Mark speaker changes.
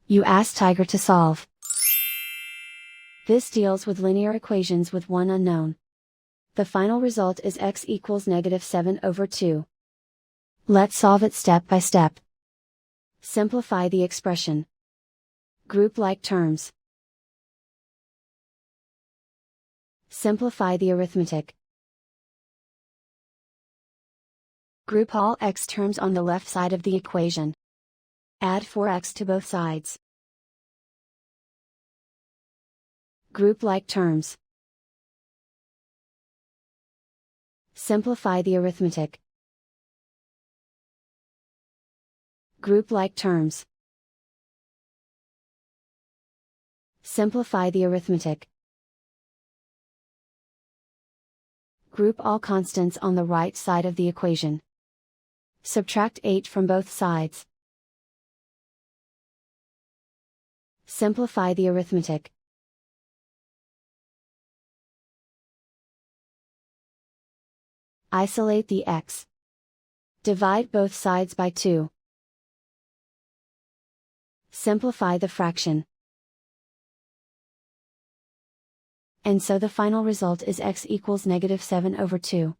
Speaker 1: You ask Tiger to solve. This deals with linear equations with one unknown. The final result is x equals -7/2. Let's solve it step by step. Simplify the expression. Group like terms. Simplify the arithmetic. Group all x terms on the left side of the equation. Add 4x to both sides. Group like terms. Simplify the arithmetic. Group like terms. Simplify the arithmetic. Group all constants on the right side of the equation. Subtract 8 from both sides. Simplify the arithmetic. Isolate the x. Divide both sides by 2. Simplify the fraction. And so the final result is x equals -7/2.